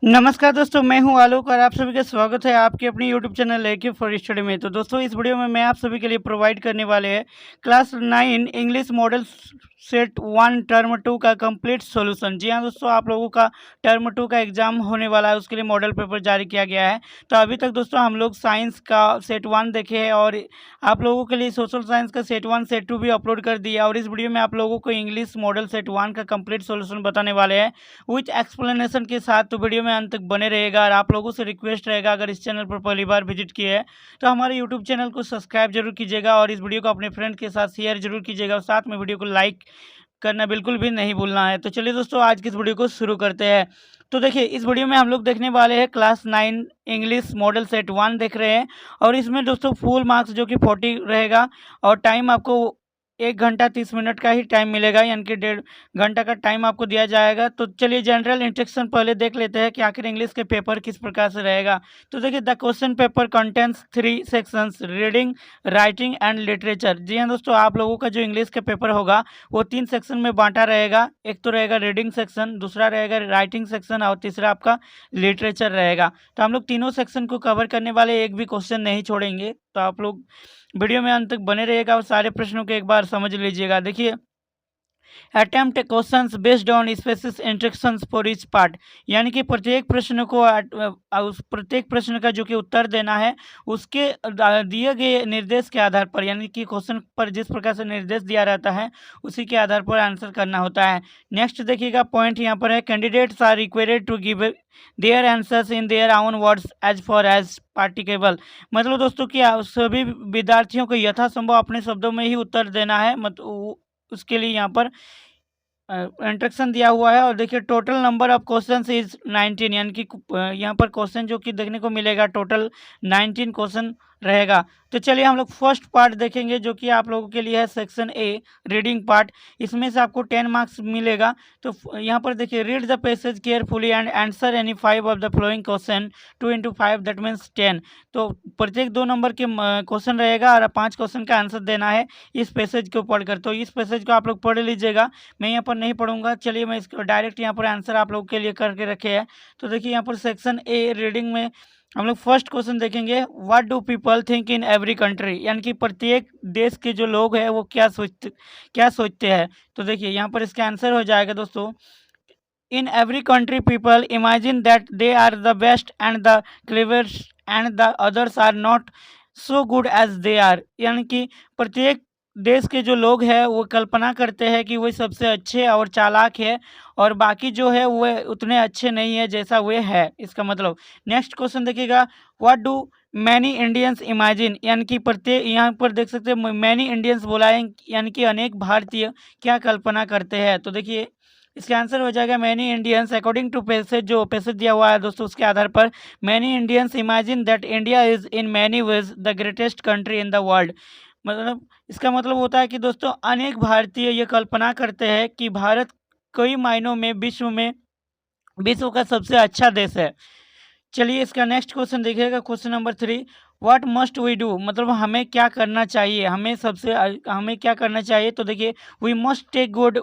नमस्कार दोस्तों, मैं हूं आलोक और आप सभी का स्वागत है आपके अपनी YouTube channel AK for study में। तो दोस्तों, इस वीडियो में मैं आप सभी के लिए प्रोवाइड करने वाले हैं class 9 English model set 1 term 2 का कंप्लीट सॉल्यूशन। जी हां दोस्तों, आप लोगों का टर्म 2 का एग्जाम होने वाला है, उसके लिए मॉडल पेपर जारी किया गया है। तो अभी तक दोस्तों हम लोग साइंस का सेट 1 देखे हैं और आप लोगों के लिए सोशल साइंस का सेट 1 सेट 2 भी अपलोड कर दिया, और इस वीडियो में आप लोगों को इंग्लिश मॉडल सेट 1 का कंप्लीट सॉल्यूशन बताने वाले हैं विथ एक्सप्लेनेशन के साथ। तो वीडियो में अंत तक बने रहेगा और आप लोगों से रिक्वेस्ट रहेगा, अगर इस चैनल पर पहली बार विजिट किए हैं तो हमारे यूट्यूब चैनल को सब्सक्राइब जरूर कीजिएगा और इस वीडियो को अपने फ्रेंड के साथ शेयर जरूर कीजिएगा और साथ में वीडियो को लाइक करना बिल्कुल भी नहीं भूलना है। तो चलिए दोस्तों, आज की इस वीडियो को शुरू करते हैं। तो देखिए, इस वीडियो में हम लोग देखने वाले हैं क्लास 9 इंग्लिश मॉडल सेट 1 देख रहे हैं, और इसमें दोस्तों फुल मार्क्स जो कि 40 रहेगा और टाइम आपको 1 घंटा 30 मिनट का ही टाइम मिलेगा, यानी कि 1.5 घंटा का टाइम आपको दिया जाएगा। तो चलिए जनरल इंस्ट्रक्शन पहले देख लेते हैं कि आखिर इंग्लिश के पेपर किस प्रकार से रहेगा। तो देखिए, the question paper contents 3 sections, reading, writing and literature. जी हाँ दोस्तों, आप लोगों का जो इंग्लिश का पेपर होगा वो 3 सेक्शन में बांटा रहेगा। एक तो रहेगा रीडिंग सेक्शन, दूसरा रहेगा राइटिंग सेक्शन और तीसरा आपका लिटरेचर रहेगा। तो हम लोग तीनों सेक्शन को कवर करने वाले, एक भी क्वेश्चन नहीं छोड़ेंगे। तो आप लोग वीडियो में अंत तक बने रहिएगा और सारे प्रश्नों को एक बार समझ लीजिएगा। देखिए, attempt questions based on specific instructions for each part, यानी कि प्रत्येक प्रश्न को उस प्रत्येक प्रश्न का जो कि उत्तर देना है उसके दिए गए निर्देश के आधार पर, यानी कि क्वेश्चन पर जिस प्रकार से निर्देश दिया रहता है उसी के आधार पर आंसर करना होता है। नेक्स्ट देखिएगा, पॉइंट यहाँ पर है, candidates are required to give their answers in their own words as far as practicable. मतलब दोस्तों कि सभी विद्यार्थियों को यथासंभव अपने शब्दों में ही उत्तर देना है। उसके लिए यहाँ पर इंस्ट्रक्शन दिया हुआ है। और देखिए, total number of questions is 19, यानी कि यहाँ पर क्वेश्चन जो कि देखने को मिलेगा टोटल 19 क्वेश्चन रहेगा। तो चलिए हम लोग फर्स्ट पार्ट देखेंगे, जो कि आप लोगों के लिए है सेक्शन ए, रीडिंग पार्ट। इसमें से आपको 10 मार्क्स मिलेगा। तो यहाँ पर देखिए, read the passage carefully and answer any 5 of the flowing question, 2 into 5 that means 10। तो प्रत्येक 2 नंबर के क्वेश्चन रहेगा और 5 क्वेश्चन का आंसर देना है इस पैसेज को पढ़कर। तो इस पैसेज को आप लोग पढ़ लीजिएगा, मैं यहाँ पर नहीं पढ़ूंगा। चलिए मैं इसको डायरेक्ट यहाँ पर आंसर आप लोगों के लिए करके रखे हैं। तो देखिए, यहाँ पर सेक्शन ए रीडिंग में हम लोग फर्स्ट क्वेश्चन देखेंगे, what do people think in every country, यानी कि प्रत्येक देश के जो लोग हैं वो क्या सोचते हैं। तो देखिए, यहाँ पर इसका आंसर हो जाएगा दोस्तों, in every country people imagine that they are the best and the cleverest and the others are not so good as they are, यानी कि प्रत्येक देश के जो लोग हैं वो कल्पना करते हैं कि वे सबसे अच्छे और चालाक है और बाकी जो है वो उतने अच्छे नहीं है जैसा वे है, इसका मतलब। नेक्स्ट क्वेश्चन देखिएगा, what do many Indians imagine, यानी कि प्रत्येक, यहाँ पर देख सकते हैं मैनी इंडियंस बोला है, यानी कि अनेक भारतीय क्या कल्पना करते हैं। तो देखिए, इसका आंसर हो जाएगा many Indians, according to passage, जो पैसेज दिया हुआ है दोस्तों उसके आधार पर, many Indians imagine that India is in many ways the greatest country in the world. मतलब इसका मतलब होता है कि दोस्तों अनेक भारतीय ये कल्पना करते हैं कि भारत कई मायनों में विश्व का सबसे अच्छा देश है। चलिए इसका नेक्स्ट क्वेश्चन देखिएगा, question number 3, what must we do, मतलब हमें क्या करना चाहिए, हमें क्या करना चाहिए। तो देखिए, we must take good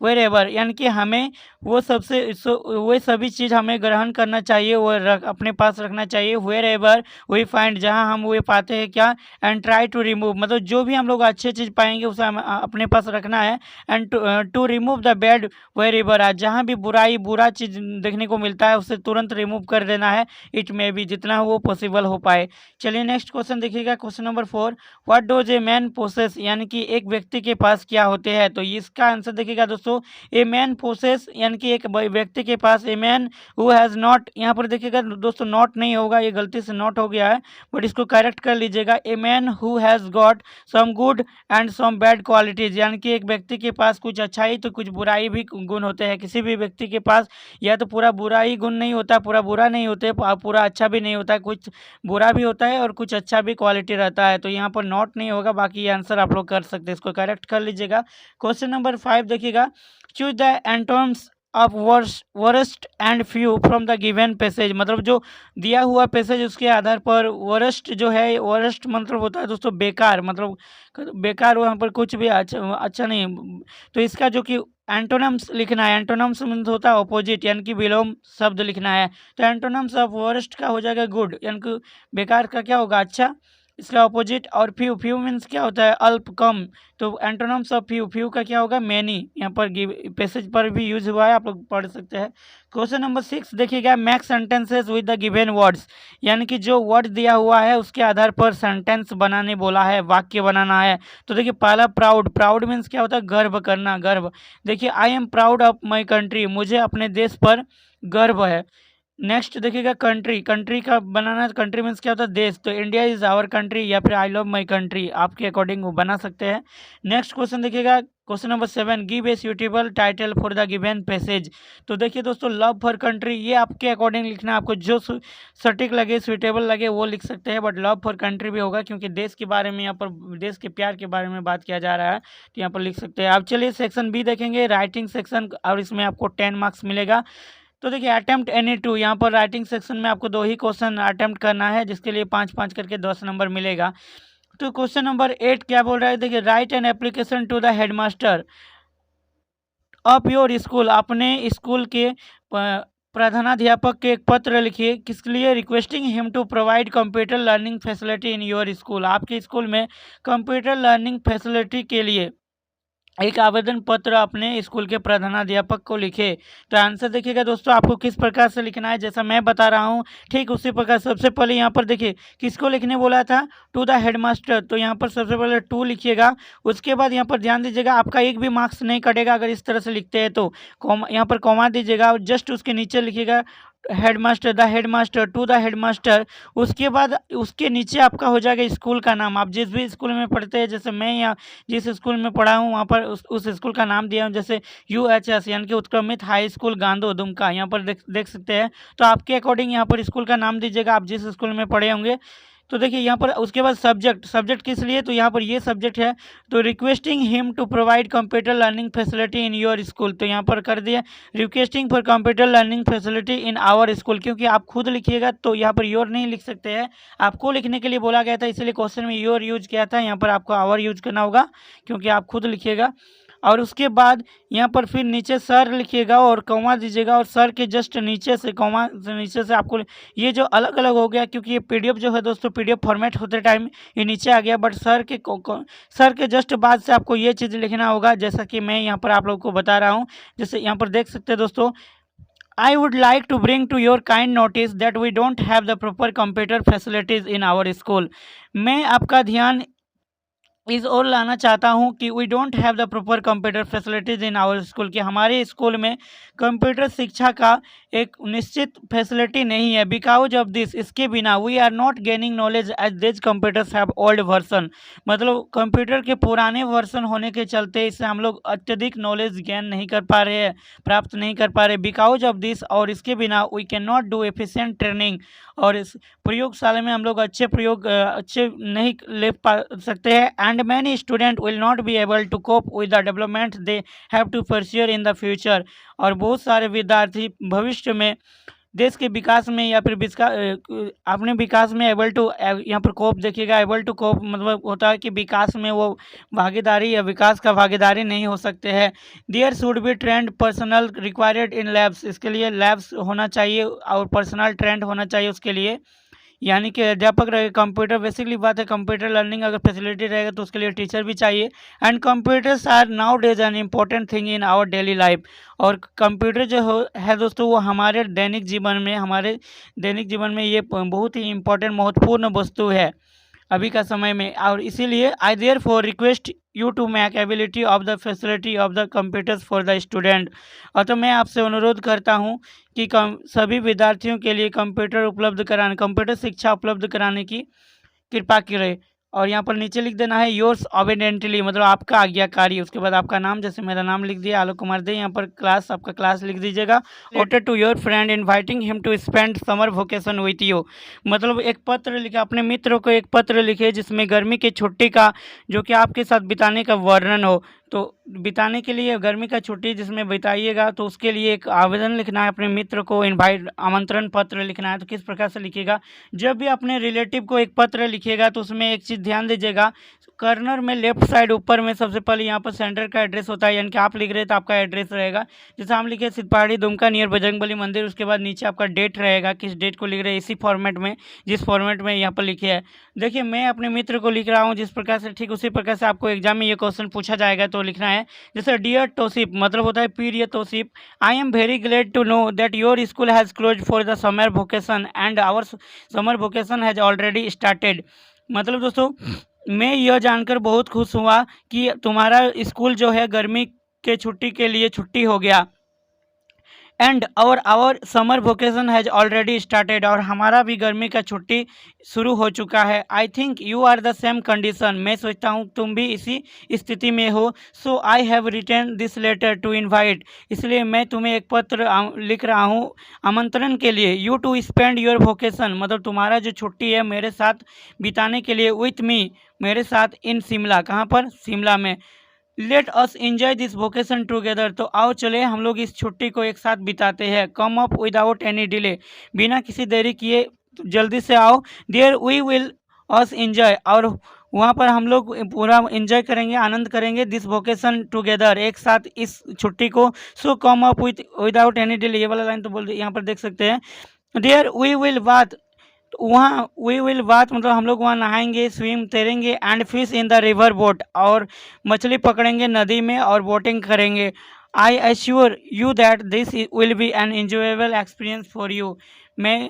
wherever, यानी कि हमें वो सभी चीज़ हमें ग्रहण करना चाहिए, वो अपने पास रखना चाहिए। वेर एवर वी फाइंड, जहाँ हम वो पाते हैं क्या, एंड ट्राई टू रिमूव, मतलब जो भी हम लोग अच्छी चीज़ पाएंगे उसे हमें अपने पास रखना है। And to remove the bad wherever, जहाँ भी बुरा चीज़ देखने को मिलता है उसे तुरंत रिमूव कर देना है, इट मे बी, जितना वो पॉसिबल हो पाए। चलिए नेक्स्ट क्वेश्चन देखिएगा, question number 4, what does a man possess, यानी कि एक व्यक्ति के पास क्या होते हैं। तो इसका आंसर देखिएगा दोस्तों, ए मैन पोसेस, यानी कि एक व्यक्ति के पास, a man who has not, यहाँ पर देखिएगा दोस्तों नॉट नहीं होगा, ये गलती से नॉट हो गया है, बट इसको करेक्ट कर लीजिएगा। A man who has got some good and some bad qualities, यानी कि एक व्यक्ति के पास कुछ अच्छाई तो कुछ बुराई भी गुण होते हैं। किसी भी व्यक्ति के पास या तो पूरा बुरा ही गुण नहीं होता, पूरा बुरा नहीं होते, पूरा अच्छा भी नहीं होता, कुछ बुरा भी होता है और कुछ अच्छा भी क्वालिटी रहता है। तो यहाँ पर नॉट नहीं होगा, बाकी ये आंसर आप लोग कर सकते हैं, इसको करेक्ट कर लीजिएगा। क्वेश्चन नंबर 5 देखिएगा, choose the antonyms of worst and few from the given passage, मतलब जो दिया हुआ पैसेज उसके आधार पर वर्स्ट जो है, वर्स्ट मतलब होता है दोस्तों बेकार, मतलब बेकार, वहाँ पर कुछ भी अच्छा नहीं। तो इसका जो कि एंटोनम्स लिखना है। एंटोनम्स मीन्स होता है ऑपोजिट, यानी कि विलोम शब्द लिखना है। तो एंटोनम्स ऑफ वर्स्ट का हो जाएगा गुड, यानी कि बेकार का क्या होगा, अच्छा, इसका ऑपोजिट। और फ्यू, फ्यू मीन्स क्या होता है, अल्प, कम। तो एंटोनम्स ऑफ फ्यू, फ्यू का क्या होगा, मैनी। यहाँ पर पैसेज पर भी यूज हुआ है, आप लोग पढ़ सकते हैं। क्वेश्चन नंबर 6 देखिएगा, make sentences with the given words, यानी कि जो वर्ड दिया हुआ है उसके आधार पर सेंटेंस बनाने बोला है, वाक्य बनाना है। तो देखिए पहला प्राउड, प्राउड मीन्स क्या होता है, गर्व करना, गर्व। देखिए I am proud of my country, मुझे अपने देश पर गर्व है। नेक्स्ट देखिएगा कंट्री, कंट्री का बनाना है, कंट्री मीन्स क्या होता है, देश। तो इंडिया इज आवर कंट्री या फिर आई लव माई कंट्री, आपके अकॉर्डिंग वो बना सकते हैं। नेक्स्ट क्वेश्चन देखिएगा, question number 7, give a suitable title for the given passage. तो देखिए दोस्तों, लव फॉर कंट्री ये आपके अकॉर्डिंग लिखना है, आपको जो सटीक लगे, सुटेबल लगे वो लिख सकते हैं, बट लव फॉर कंट्री भी होगा क्योंकि देश के बारे में, यहाँ पर देश के प्यार के बारे में बात किया जा रहा है, तो यहाँ पर लिख सकते हैं। अब चलिए सेक्शन बी देखेंगे, राइटिंग सेक्शन, और इसमें आपको 10 मार्क्स मिलेगा। तो देखिए अटेम्प्ट एनी टू, यहाँ पर राइटिंग सेक्शन में आपको 2 ही क्वेश्चन अटेम्प्ट करना है, जिसके लिए 5-5 करके 10 नंबर मिलेगा। तो क्वेश्चन नंबर 8 क्या बोल रहा है, देखिए write an application to the headmaster of your school, अपने स्कूल के प्रधानाध्यापक के एक पत्र लिखिए, किसके लिए, requesting him to provide computer learning facility in your school, आपके स्कूल में कंप्यूटर लर्निंग फैसिलिटी के लिए एक आवेदन पत्र अपने स्कूल के प्रधानाध्यापक को लिखे। तो आंसर देखिएगा दोस्तों, आपको किस प्रकार से लिखना है, जैसा मैं बता रहा हूँ ठीक उसी प्रकार। सबसे पहले यहाँ पर देखिए किसको लिखने बोला था, टू द हेडमास्टर, तो यहाँ पर सबसे पहले टू लिखिएगा। उसके बाद यहाँ पर ध्यान दीजिएगा, आपका एक भी मार्क्स नहीं कटेगा अगर इस तरह से लिखते हैं तो। कॉमा, यहाँ पर कॉमा दीजिएगा और जस्ट उसके नीचे लिखिएगा headmaster, the headmaster, to the headmaster. उसके बाद उसके नीचे आपका हो जाएगा स्कूल का नाम, आप जिस भी स्कूल में पढ़ते हैं, जैसे मैं यहाँ जिस स्कूल में पढ़ा हूँ वहाँ पर उस स्कूल का नाम दिया हूँ, जैसे UHS यानी कि उत्क्रमित हाई स्कूल गांधो दुमका, यहाँ पर देख सकते हैं। तो आपके अकॉर्डिंग यहाँ पर स्कूल का नाम दीजिएगा, आप जिस स्कूल में पढ़े होंगे। तो देखिए यहाँ पर उसके बाद सब्जेक्ट, सब्जेक्ट किस लिए, तो यहाँ पर ये सब्जेक्ट है, तो requesting him to provide computer learning facility in your school, तो यहाँ पर कर दिया requesting for computer learning facility in our school, क्योंकि आप खुद लिखिएगा तो यहाँ पर योर नहीं लिख सकते हैं, आपको लिखने के लिए बोला गया था, इसलिए क्वेश्चन में योर यूज किया था, यहाँ पर आपको आवर यूज करना होगा क्योंकि आप खुद लिखिएगा। और उसके बाद यहाँ पर फिर नीचे सर लिखिएगा और कॉमा दीजिएगा, और सर के जस्ट नीचे से कॉमा से नीचे से आपको ये जो अलग अलग हो गया, क्योंकि ये PDF जो है दोस्तों, PDF फॉर्मेट होते टाइम ये नीचे आ गया, बट सर के जस्ट बाद से आपको ये चीज़ लिखना होगा, जैसा कि मैं यहाँ पर आप लोगों को बता रहा हूँ। जैसे यहाँ पर देख सकते हैं दोस्तों, I would like to bring to your kind notice that we don't have the proper computer facilities in our school। मैं आपका ध्यान इस ओर लाना चाहता हूं कि we don't have the proper computer facilities in our school, कि हमारे स्कूल में कंप्यूटर शिक्षा का एक निश्चित फैसिलिटी नहीं है। बिकॉज ऑफ दिस, इसके बिना we are not gaining knowledge as this computers have old version, मतलब कंप्यूटर के पुराने वर्सन होने के चलते इससे हम लोग अत्यधिक नॉलेज गेन नहीं कर पा रहे हैं, प्राप्त नहीं कर पा रहे। बिकॉज ऑफ दिस, और इसके बिना we can not do efficient training, और इस प्रयोगशाला में हम लोग अच्छे प्रयोग अच्छे नहीं ले पा सकते हैं। And many student will not be able to cope with the development they have to pursue in the future, और बहुत सारे विद्यार्थी भविष्य में देश के विकास में या फिर अपने विकास में एबल टू, यहाँ पर कोप देखिएगा, एबल टू कोप मतलब होता है कि विकास में वो भागीदारी या विकास का भागीदारी नहीं हो सकते हैं। There should be trained personnel required in labs, इसके लिए लैब्स होना चाहिए और पर्सनल ट्रेंड होना चाहिए उसके लिए, यानी कि अध्यापक रहे। कंप्यूटर बेसिकली बात है, कंप्यूटर लर्निंग अगर फैसिलिटी रहेगा तो उसके लिए टीचर भी चाहिए। And computers are nowadays an important thing in our daily life, और कंप्यूटर जो है दोस्तों वो हमारे दैनिक जीवन में ये बहुत ही इम्पोर्टेंट महत्वपूर्ण वस्तु है अभी का समय में। और इसीलिए I therefore request you to make ability of the facility of the computers for the student, और तो मैं आपसे अनुरोध करता हूं कि सभी विद्यार्थियों के लिए कंप्यूटर शिक्षा उपलब्ध कराने की कृपा करें। और यहाँ पर नीचे लिख देना है योर्स ऑबिडेंटली, मतलब आपका आज्ञाकारी, उसके बाद आपका नाम, जैसे मेरा नाम लिख दिया आलोक कुमार दे, यहाँ पर क्लास, आपका क्लास लिख दीजिएगा। Letter to your friend inviting him to spend summer vacation with you, मतलब एक पत्र लिखे, अपने मित्र को एक पत्र लिखे जिसमें गर्मी की छुट्टी का जो कि आपके साथ बिताने का वर्णन हो। तो बिताने के लिए गर्मी का छुट्टी जिसमें बिताइएगा तो उसके लिए एक आवेदन लिखना है, अपने मित्र को इनवाइट आमंत्रण पत्र लिखना है। तो किस प्रकार से लिखिएगा, जब भी अपने रिलेटिव को एक पत्र लिखिएगा तो उसमें एक चीज़ ध्यान दीजिएगा, कर्नर में लेफ्ट साइड ऊपर में सबसे पहले यहाँ पर सेंटर का एड्रेस होता है, यानी कि आप लिख रहे हैं तो आपका एड्रेस रहेगा। जैसे हम लिखे सिद्धपहाड़ी दुमका नियर बजरंगबली मंदिर, उसके बाद नीचे आपका डेट रहेगा, किस डेट को लिख रहे हैं, इसी फॉर्मेट में जिस फॉर्मेट में यहाँ पर लिखे है। देखिए मैं अपने मित्र को लिख रहा हूँ जिस प्रकार से, ठीक उसी प्रकार से आपको एग्जाम में ये क्वेश्चन पूछा जाएगा तो लिखना है। जैसे डियर तौसीफ मतलब होता है प्रिय Tausif, I am very glad to know that your school has close for the summer vacation and our summer vacation has already started. मतलब दोस्तों मैं यह जानकर बहुत खुश हुआ कि तुम्हारा स्कूल जो है गर्मी के छुट्टी के लिए छुट्टी हो गया, and our summer vacation has already started, और हमारा भी गर्मी का छुट्टी शुरू हो चुका है। I think you are the same condition, मैं सोचता हूँ तुम भी इसी स्थिति में हो। So I have written this letter to invite, इसलिए मैं तुम्हें एक पत्र लिख रहा हूँ आमंत्रण के लिए। You to spend your vacation मतलब तुम्हारा जो छुट्टी है मेरे साथ बिताने के लिए, विथ मी मेरे साथ, इन शिमला, कहाँ पर, शिमला में। Let us enjoy this vacation together, तो आओ चले हम लोग इस छुट्टी को एक साथ बिताते हैं। Come up without any delay, बिना किसी देरी किए जल्दी से आओ। There we will us enjoy, और वहाँ पर हम लोग पूरा एंजॉय करेंगे, आनंद करेंगे। दिस वेकेशन टुगेदर, एक साथ इस छुट्टी को। So come up without any delay, ये वाला लाइन तो बोल यहाँ पर देख सकते हैं। देयर वी विल बात, तो वहाँ वी विल बात मतलब हम लोग वहाँ नहाएंगे, स्विम तैरेंगे, and fish in the river boat, और मछली पकड़ेंगे नदी में और बोटिंग करेंगे। I assure you that this will be an enjoyable experience for you, मैं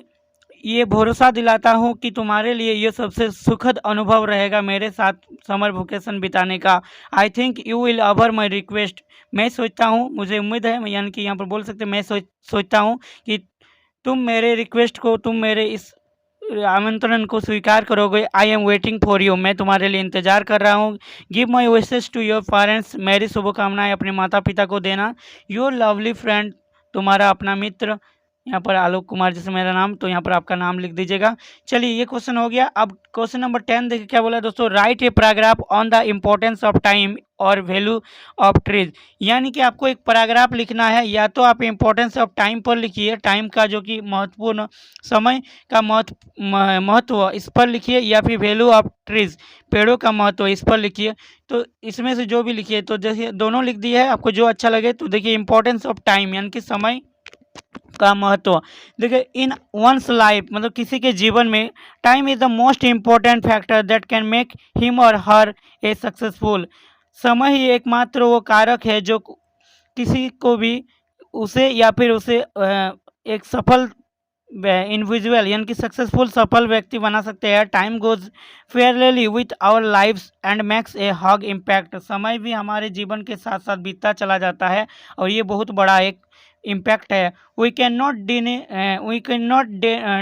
ये भरोसा दिलाता हूँ कि तुम्हारे लिए ये सबसे सुखद अनुभव रहेगा मेरे साथ समर वेकेशन बिताने का। आई think you will our my request, मैं सोचता हूँ, मुझे उम्मीद है, यानी कि यहाँ पर बोल सकते हैं मैं सोचता हूँ कि तुम मेरे रिक्वेस्ट को, तुम मेरे इस आमंत्रण को स्वीकार करोगे। I am waiting for you, मैं तुम्हारे लिए इंतजार कर रहा हूँ। Give my wishes to your parents, मेरी शुभकामनाएं अपने माता पिता को देना। योर लवली फ्रेंड, तुम्हारा अपना मित्र, यहाँ पर आलोक कुमार जैसे मेरा नाम, तो यहाँ पर आपका नाम लिख दीजिएगा। चलिए ये क्वेश्चन हो गया। अब क्वेश्चन नंबर 10 देखिए क्या बोला है दोस्तों। Right a paragraph on the importance of time और वैल्यू ऑफ ट्रीज, यानी कि आपको एक पैराग्राफ लिखना है, या तो आप इम्पोर्टेंस ऑफ टाइम पर लिखिए, टाइम का जो कि महत्वपूर्ण, समय का महत्व इस पर लिखिए, या फिर वैल्यू ऑफ ट्रीज, पेड़ों का महत्व इस पर लिखिए। तो इसमें से जो भी लिखिए, तो जैसे दोनों लिख दिए है, आपको जो अच्छा लगे। तो देखिए इम्पोर्टेंस ऑफ टाइम यानी कि समय का महत्व। देखिए इन वंस लाइफ मतलब किसी के जीवन में, time is the most important factor that can make him और हर ए सक्सेसफुल, समय ही एकमात्र वो कारक है जो किसी को भी उसे या फिर उसे एक सफल इंडिविजुअल यानी कि सक्सेसफुल सफल व्यक्ति बना सकते हैं। Time goes fairly with our lifes and makes a huge impact, समय भी हमारे जीवन के साथ साथ बीतता चला जाता है और ये बहुत बड़ा एक इम्पैक्ट है। वी कैन नॉट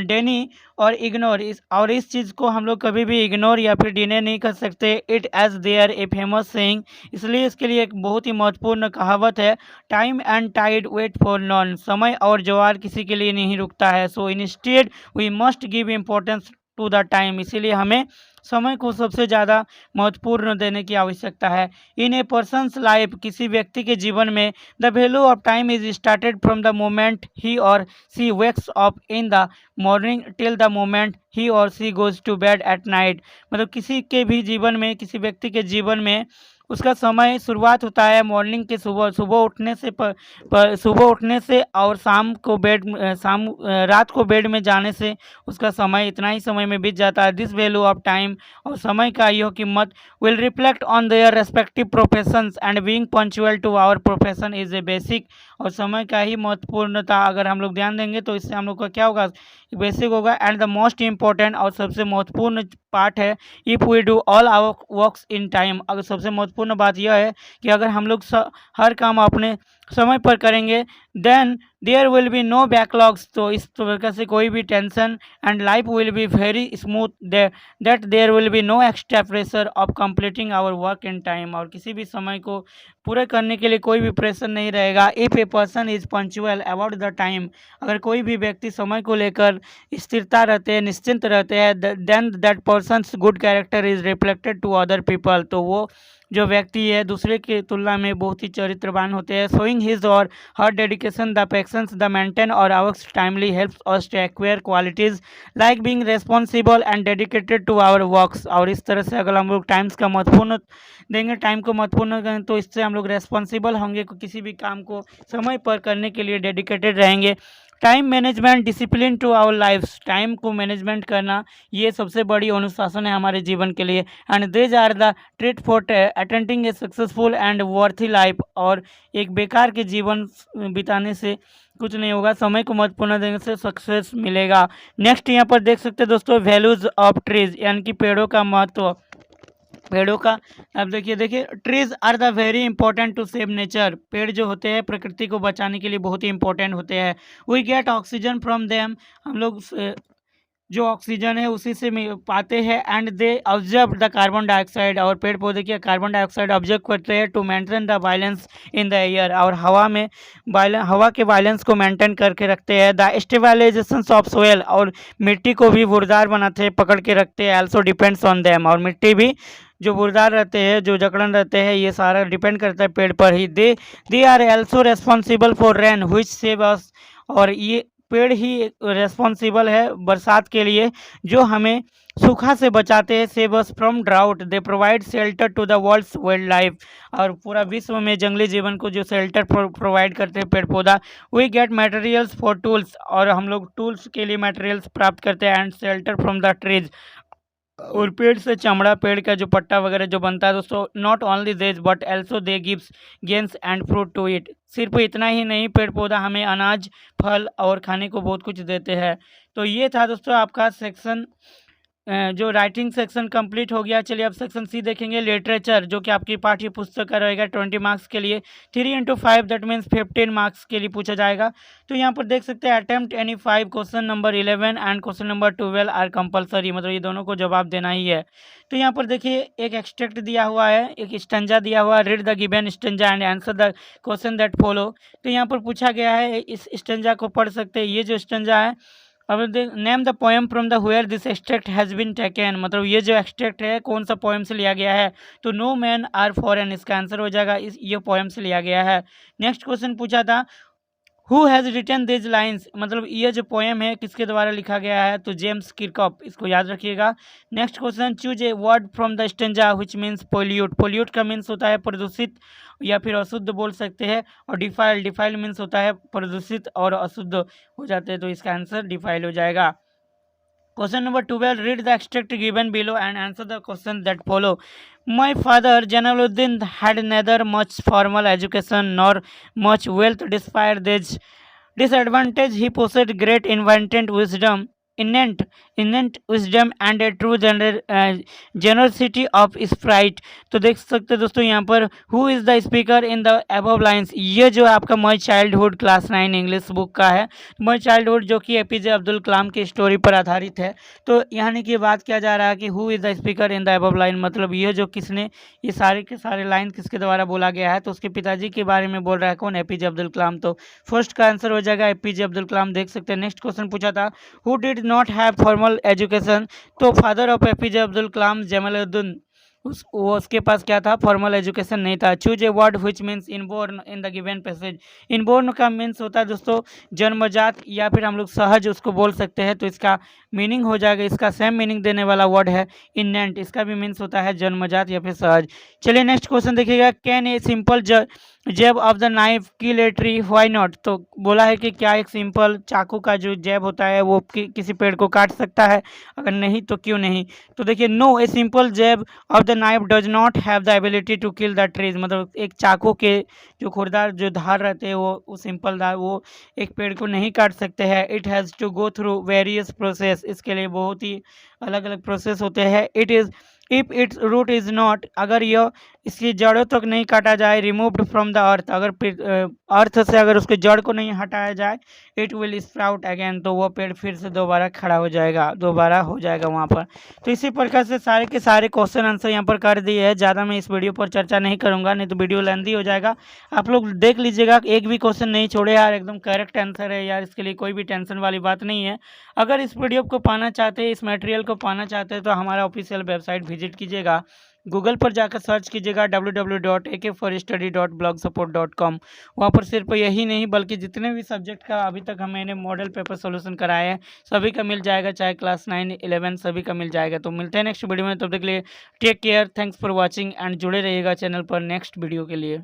डेनी और इग्नोर, इस चीज़ को हम लोग कभी भी इग्नोर या फिर डिने नहीं कर सकते। It as there a famous saying, इसलिए इसके लिए एक बहुत ही महत्वपूर्ण कहावत है। Time and tide wait for none, समय और ज्वार किसी के लिए नहीं रुकता है। So instead we must give importance to the time, इसीलिए हमें समय को सबसे ज़्यादा महत्वपूर्ण देने की आवश्यकता है। इन ए पर्सनस लाइफ, किसी व्यक्ति के जीवन में, the value of time is started from the moment he or she wakes up in the morning till the moment he or she goes to bed at night, मतलब किसी के भी जीवन में, किसी व्यक्ति के जीवन में उसका समय शुरुआत होता है मॉर्निंग के सुबह उठने से सुबह उठने से, और शाम को रात को बेड में जाने से उसका समय इतना ही समय में बीत जाता है। दिस वैल्यू ऑफ टाइम, और समय का यह कीमत, will reflect on their respective professions and being punctual to our profession is a basic, और समय का ही महत्वपूर्णता अगर हम लोग ध्यान देंगे तो इससे हम लोग का क्या होगा, बेसिक होगा। एंड द मोस्ट इम्पोर्टेंट, और सबसे महत्वपूर्ण पार्ट है, if we do all our works in time, अगर सबसे महत्वपूर्ण बात यह है कि अगर हम लोग हर काम अपने समय पर करेंगे, then there will be no backlogs, तो इस प्रकार से कोई भी tension, and life will be very smooth, that there will be no extra pressure of completing our work in time, और किसी भी समय को पूरे करने के लिए कोई भी प्रेशर नहीं रहेगा। If a person is punctual about the time, अगर कोई भी व्यक्ति समय को लेकर स्थिरता रहते हैं, निश्चिंत रहते हैं, then that person's good character is reflected to other people, तो वो जो व्यक्ति है दूसरे की तुलना में बहुत ही चरित्रवान होते हैं। Showing his or her dedication the patience the maintain or hours timely helps us to acquire qualities like being responsible and dedicated to our works. और इस तरह से अगर हम लोग टाइम्स का महत्वपूर्ण देंगे, टाइम को महत्वपूर्ण करें, तो इससे हम लोग रेस्पॉन्सिबल होंगे, किसी भी काम को समय पर करने के लिए डेडिकेटेड रहेंगे। Time management discipline to our lifes, टाइम को मैनेजमेंट करना ये सबसे बड़ी अनुशासन है हमारे जीवन के लिए। And these are the treat for attending a successful and worthy life. और एक बेकार के जीवन बिताने से कुछ नहीं होगा, समय को महत्वपूर्ण देने से सक्सेस मिलेगा। नेक्स्ट यहाँ पर देख सकते हैं दोस्तों, वैल्यूज ऑफ ट्रीज, यानी कि पेड़ों का महत्व। पेड़ों का अब देखिए trees are the very important to save nature. पेड़ जो होते हैं प्रकृति को बचाने के लिए बहुत ही इंपॉर्टेंट होते हैं। We get oxygen from them, हम लोग जो ऑक्सीजन है उसी से पाते हैं। And they observe the carbon dioxide, और पेड़ पौधे की कार्बन डाइऑक्साइड ऑब्जर्व करते हैं to maintain the violence in the air, और हवा के वायलेंस को मेंटेन करके रखते हैं। द स्टेबलाइजेशन ऑफ सोयल, और मिट्टी को भी बुरदार बनाते हैं, पकड़ के रखते हैं। आल्सो डिपेंड्स ऑन देम, और मिट्टी भी जो बुरदार रहते हैं, जो जकड़न रहते हैं, ये सारा डिपेंड करता है पेड़ पर ही। They are also responsible for rain which save us, और ये पेड़ ही रेस्पॉन्सिबल है बरसात के लिए, जो हमें सूखा से बचाते हैं। Save us from drought, they provide shelter to the world's wild life, और पूरा विश्व में जंगली जीवन को जो शेल्टर प्रोवाइड करते हैं पेड़ पौधा। We get materials for tools, और हम लोग टूल्स के लिए मटेरियल्स प्राप्त करते हैं। And shelter from the trees, और पेड़ से चमड़ा, पेड़ का जो पट्टा वगैरह जो बनता है दोस्तों। Not only this but also they gives gains and fruit to it, सिर्फ इतना ही नहीं, पेड़ पौधा हमें अनाज, फल और खाने को बहुत कुछ देते हैं। तो ये था दोस्तों आपका सेक्शन, जो राइटिंग सेक्शन कंप्लीट हो गया। चलिए अब सेक्शन सी देखेंगे, लिटरेचर, जो कि आपकी पाठ्य पुस्तक का रहेगा 20 मार्क्स के लिए। 3 × 5 दैट मीन्स 15 मार्क्स के लिए पूछा जाएगा। तो यहाँ पर देख सकते हैं, attempt any 5, question number 11 and question number 12 are compulsory, मतलब ये दोनों को जवाब देना ही है। तो यहाँ पर देखिए एक एक्सट्रैक्ट दिया हुआ है, एक स्टंजा दिया हुआ है, read the given stanza and answer the question that follow. तो यहाँ पर पूछा गया है, इस स्टंजा को पढ़ सकते हैं। ये जो स्टंजा है, अब name the poem from the where this extract has been taken, मतलब ये जो एक्सट्रैक्ट है कौन सा पोएम से लिया गया है। तो नो मैन आर फॉरेन, इसका आंसर हो जाएगा ये पोएम से लिया गया है। नेक्स्ट क्वेश्चन पूछा था, who has written these lines, मतलब ये जो पोएम है किसके द्वारा लिखा गया है। तो जेम्स किरकॉप, इसको याद रखिएगा। Next question, choose a word from the stanza which means pollute. Pollute का मीन्स होता है प्रदूषित या फिर अशुद्ध बोल सकते हैं। और डिफाइल, डिफाइल मीन्स होता है प्रदूषित और अशुद्ध हो जाते हैं, तो इसका आंसर डिफाइल हो जाएगा। Question number 12, read the extract given below and answer the question that follow. My father Jalaluddin had neither much formal education nor much wealth. Despite this disadvantage, he possessed great innate wisdom and a true generosity of spirit। तो देख सकते हैं दोस्तों यहाँ पर, who is the speaker in the above lines, ये जो आपका my childhood class 9 English book का है। माई चाइल्डहुड जो कि एपीजे अब्दुल कलाम की स्टोरी पर आधारित है। तो यानी कि बात किया जा रहा है कि who is the speaker in the above line, मतलब ये जो किसने, ये सारे के सारे लाइन किसके द्वारा बोला गया है। तो उसके पिताजी के बारे में बोल रहा है कौन, एपीजे अब्दुल कलाम। तो फर्स्ट का आंसर हो जाएगा एपीजे अब्दुल कलाम, देख सकते हैं। नेक्स्ट क्वेश्चन पूछा था, who did not have formal education. तो father of APJ Abdul Kalam Jamaluddin, उसके पास क्या था, फॉर्मल एजुकेशन नहीं था। Choose a word which means inborn in the given passage. Inborn का मीन्स होता है दोस्तों जन्मजात, या फिर हम लोग सहज उसको बोल सकते हैं। तो इसका मीनिंग हो जाएगा, इसका सेम मीनिंग देने वाला वर्ड है इनेंट, इसका भी मीन्स होता है जन्मजात या फिर सहज। चलिए नेक्स्ट क्वेश्चन देखिएगा, can a simple jab of the knife kill a tree, why not. तो बोला है कि क्या एक सिंपल चाकू का जो जैब होता है वो किसी पेड़ को काट सकता है, अगर नहीं तो क्यों नहीं। तो देखिए, no a simple jab of the knife does not have the ability to kill the trees, मतलब एक चाकू के जो खुरदार जो धार रहते हैं वो सिंपल धार वो एक पेड़ को नहीं काट सकते हैं। It has to go through various process, इसके लिए बहुत ही अलग अलग प्रोसेस होते हैं। It is if its root is not, अगर यह इसकी जड़ों तक नहीं काटा जाए, रिमूव्ड फ्रॉम द अर्थ, अगर अर्थ से अगर उसके जड़ को नहीं हटाया जाए, इट विल स्प्राउट अगेन, तो वो पेड़ फिर से दोबारा खड़ा हो जाएगा, दोबारा हो जाएगा वहाँ पर। तो इसी प्रकार से सारे के सारे क्वेश्चन आंसर यहाँ पर कर दिए हैं। ज़्यादा मैं इस वीडियो पर चर्चा नहीं करूँगा, नहीं तो वीडियो लेंथी हो जाएगा। आप लोग देख लीजिएगा, एक भी क्वेश्चन नहीं छोड़े यार, एकदम करेक्ट आंसर है यार, इसके लिए कोई भी टेंशन वाली बात नहीं है। अगर इस वीडियो को पाना चाहते हैं, इस मटेरियल को पाना चाहते हैं, तो हमारा ऑफिशियल वेबसाइट विजिट कीजिएगा गूगल पर जाकर सर्च कीजिएगा www.akforstudy.blogspot.com। वहाँ पर सिर्फ यही नहीं बल्कि जितने भी सब्जेक्ट का अभी तक मैंने मॉडल पेपर सोल्यूशन कराया है सभी का मिल जाएगा, चाहे क्लास 9 11 सभी का मिल जाएगा। तो मिलते हैं नेक्स्ट वीडियो में, तब तक के लिए take care, thanks for watching and जुड़े रहिएगा चैनल पर नेक्स्ट वीडियो के लिए।